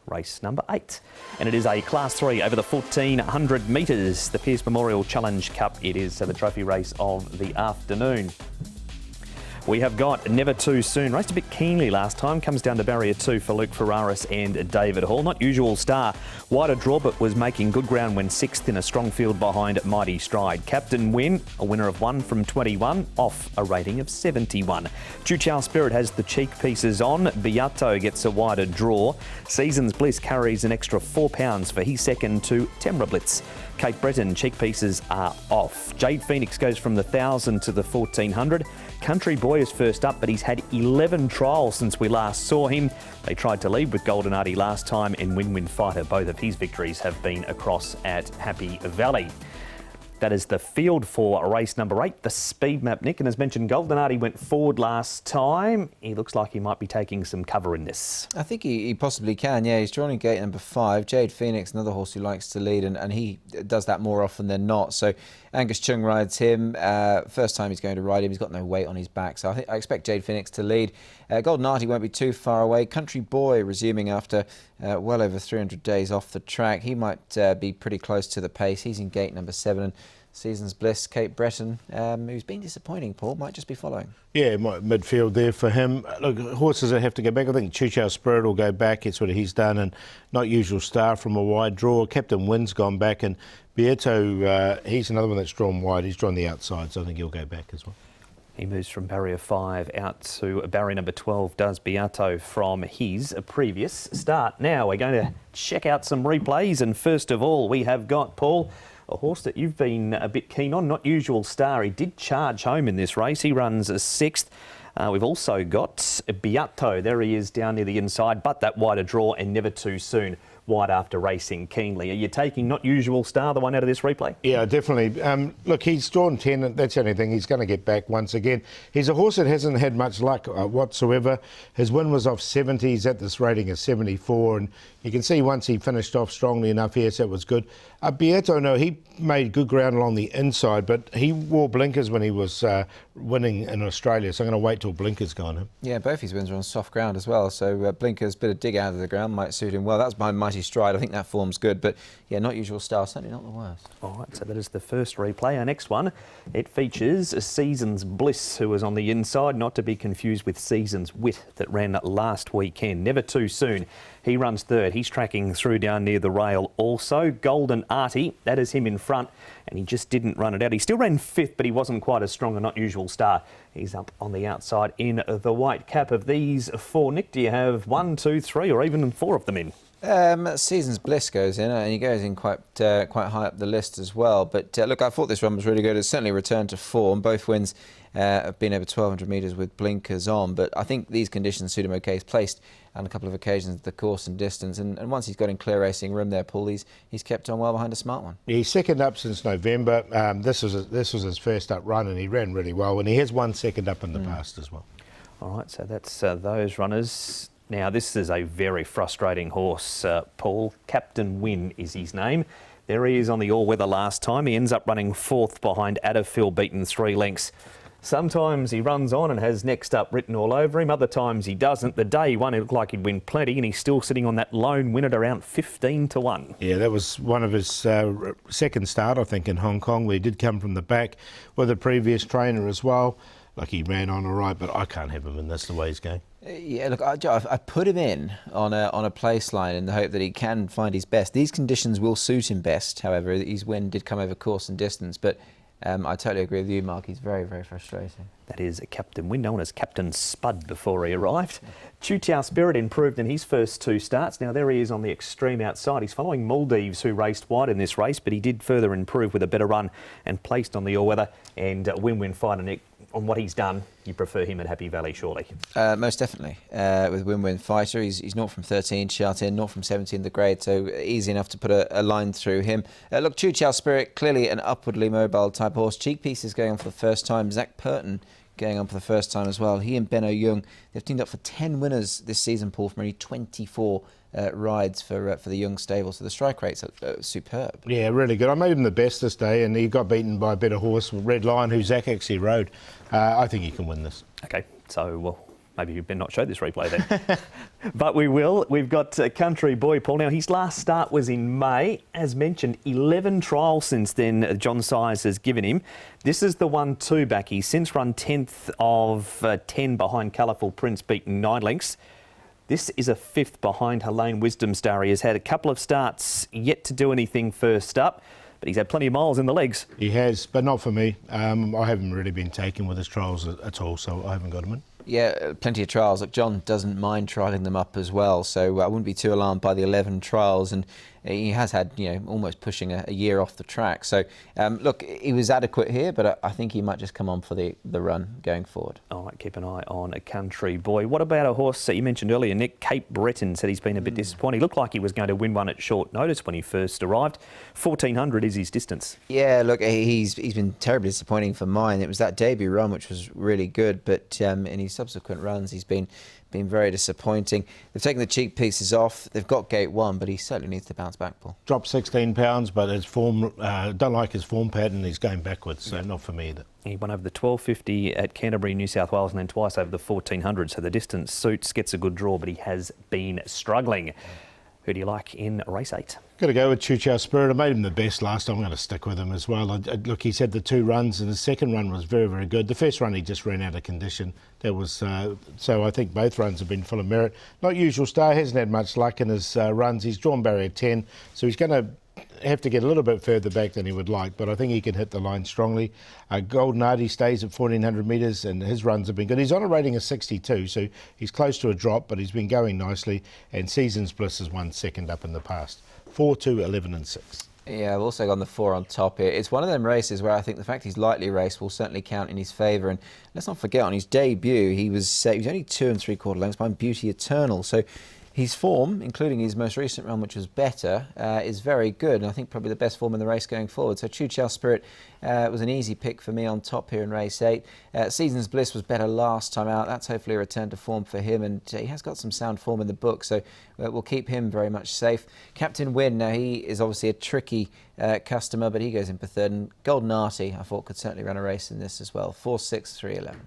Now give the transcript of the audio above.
race number 8. And it is a Class 3 over the 1400 metres, the Pearce Memorial Challenge Cup. It is the trophy race of the afternoon. We have got Never Too Soon. Raced a bit keenly last time. Comes down to barrier 2 for Luke Ferraris and David Hall. Not usual star. Wider draw, but was making good ground when 6th in a strong field behind Mighty Stride. Captain Win, a winner of 1 from 21, off a rating of 71. Chu Spirit has the cheek pieces on. Beato gets a wider draw. Seasons Bliss carries an extra £4 for his second to Temra Blitz. Cape Breton cheek pieces are off. Jade Phoenix goes from the 1000 to the 1400. Country Boy is first up, but he's had 11 trials since we last saw him. They tried to lead with Golden Artie last time, and Win Fighter, both of his victories have been across at Happy Valley. That is the field for race number 8, the speed map, Nick. And as mentioned, Golden Artie went forward last time. He looks like he might be taking some cover in this. I think he possibly can, yeah. He's drawn in gate number 5. Jade Phoenix, another horse who likes to lead, and he does that more often than not. So Angus Chung rides him. First time he's going to ride him. He's got no weight on his back. So I expect Jade Phoenix to lead. Golden Artie won't be too far away. Country Boy resuming after well over 300 days off the track. He might be pretty close to the pace. He's in gate number 7. And Seasons Bliss, Cape Breton, who's been disappointing, Paul, might just be following. Yeah, midfield there for him. Look, horses that have to go back. I think Chu Spirit will go back. It's what he's done. And Not Usual Star from a wide draw. Captain Win's gone back. And Beato, he's another one that's drawn wide. He's drawn the outside, so I think he'll go back as well. He moves from barrier 5 out to barrier number 12, does Beato, from his previous start. Now we're going to check out some replays. And first of all, we have got, Paul, a horse that you've been a bit keen on, Not Usual Star. He did charge home in this race. He runs 6th. We've also got Beato. There he is down near the inside, but that wider draw and Never Too Soon wide after racing keenly. Are you taking Not Usual Star, the one out of this replay? Yeah, definitely. Look, he's drawn 10, and that's the only thing. He's going to get back once again. He's a horse that hasn't had much luck whatsoever. His win was off 70. He's at this rating of 74, and you can see once he finished off strongly enough, yes, that was good. Beato, no, he made good ground along the inside, but he wore blinkers when he was winning in Australia, so I'm going to wait till blinkers go on him. Yeah, both his wins are on soft ground as well, so blinkers, bit of dig out of the ground might suit him well. That's behind Mighty Stride. I think that form's good, but yeah, Not Usual Star, certainly not the worst. All right, so that is the first replay. Our next one, it features Seasons Bliss, who was on the inside, not to be confused with Seasons Wit that ran last weekend. Never Too Soon. He runs 3rd. He's tracking through down near the rail also. Golden Artie, that is him in front, and he just didn't run it out. He still ran 5th, but he wasn't quite as strong a Not Usual Star. He's up on the outside in the white cap. Of these 4, Nick, do you have 1, 2, 3, or even 4 of them in? Seasons Bliss goes in, and he goes in quite high up the list as well. But look, I thought this run was really good. It's certainly returned to form. Both wins have been over 1,200 metres with blinkers on, but I think these conditions suit him okay. He's placed on a couple of occasions the course and distance, and once he's got in clear racing room there, Paul, he's kept on well behind a smart one. Yeah, he's second up since November. This was his first up run, and he ran really well, and he has won second up in the past as well. All right, so that's those runners. Now, this is a very frustrating horse, Paul. Captain Win is his name. There he is on the all-weather last time. He ends up running 4th behind Adderfield, beaten 3 lengths. Sometimes he runs on and has next up written all over him. Other times he doesn't. The day he won, it looked like he'd win plenty, and he's still sitting on that lone win at around 15 to 1. Yeah, that was one of his second start, I think, in Hong Kong, where he did come from the back with a previous trainer as well. Like, he ran on all right, but I can't have him in this the way he's going. Yeah, look, I put him in on a place line in the hope that he can find his best. These conditions will suit him best, however. His win did come over course and distance, but I totally agree with you, Mark. He's very, very frustrating. That is Captain Win, known as Captain Spud before he arrived. Chu Spirit improved in his first 2 starts. Now there he is on the extreme outside. He's following Maldives, who raced wide in this race, but he did further improve with a better run and placed on the all-weather. And Win Fighter, Nick, on what he's done, you prefer him at Happy Valley, surely? Most definitely. With Win Fighter, he's 0 from 13, Sha Tin, 0 from 17 the grade, so easy enough to put a line through him. Look, Chu Spirit, clearly an upwardly mobile type horse. Cheek pieces going on for the first time. Zach Purton going on for the first time as well. He and Benno Young, they've teamed up for 10 winners this season, Paul, from only 24 rides for the Young stable. So the strike rates are superb. Yeah, really good. I made him the best this day, and he got beaten by a better horse, Red Lion, who Zach actually rode. I think he can win this. Okay, so we'll Maybe you better not show this replay then. But we will. We've got Country Boy Paul. Now, his last start was in May. As mentioned, 11 trials since then John Size has given him. This is the 1-2 back. He's since run 10th of 10 behind Colourful Prince, beating 9 lengths. This is a 5th behind Helene Wisdom Star. He has had a couple of starts, yet to do anything first up, but he's had plenty of miles in the legs. He has, but not for me. I haven't really been taken with his trials at all, so I haven't got him in. Yeah, plenty of trials. Look, John doesn't mind trialling them up as well, so I wouldn't be too alarmed by the 11 trials, and he has had, almost pushing a year off the track. So, look, he was adequate here, but I think he might just come on for the run going forward. All right, keep an eye on a Country Boy. What about a horse that you mentioned earlier, Nick? Cape Breton said he's been a bit disappointed. He looked like he was going to win one at short notice when he first arrived. 1400 is his distance. Yeah, look, he's been terribly disappointing for mine. It was that debut run which was really good, but in his subsequent runs he's been very disappointing. They've taken the cheek pieces off. They've got gate 1, but he certainly needs to bounce back, Paul. Dropped 16 pounds, but his form, don't like his form pattern. He's going backwards, so not for me either. He won over the 1250 at Canterbury, New South Wales, and then twice over the 1400. So the distance suits, gets a good draw, but he has been struggling. Who do you like in race 8? Got to go with Choo Chow Spirit. I made him the best last time. I'm going to stick with him as well. Look, he's had the 2 runs, and the second run was very, very good. The first run he just ran out of condition. That was so. I think both runs have been full of merit. Not usual star. Hasn't had much luck in his runs. He's drawn barrier 10, so he's going to have to get a little bit further back than he would like, but I think he can hit the line strongly. Golden Artie stays at 1400 metres, and his runs have been good. He's on a rating of 62, so he's close to a drop, but he's been going nicely, and Seasons Bliss has won second up in the past. 4, 2, 11 and 6. Yeah, I've also gone the 4 on top here. It's one of them races where I think the fact he's lightly raced will certainly count in his favour. And let's not forget, on his debut, he was only 2 3/4 lengths behind Beauty Eternal. So his form, including his most recent run, which was better, is very good. And I think probably the best form in the race going forward. So Choo Chow Spirit was an easy pick for me on top here in race 8. Seasons Bliss was better last time out. That's hopefully a return to form for him. And he has got some sound form in the book. So we'll keep him very much safe. Captain Win, now he is obviously a tricky customer, but he goes in for third. And Golden Artie, I thought, could certainly run a race in this as well. 4, 6, 3, 11.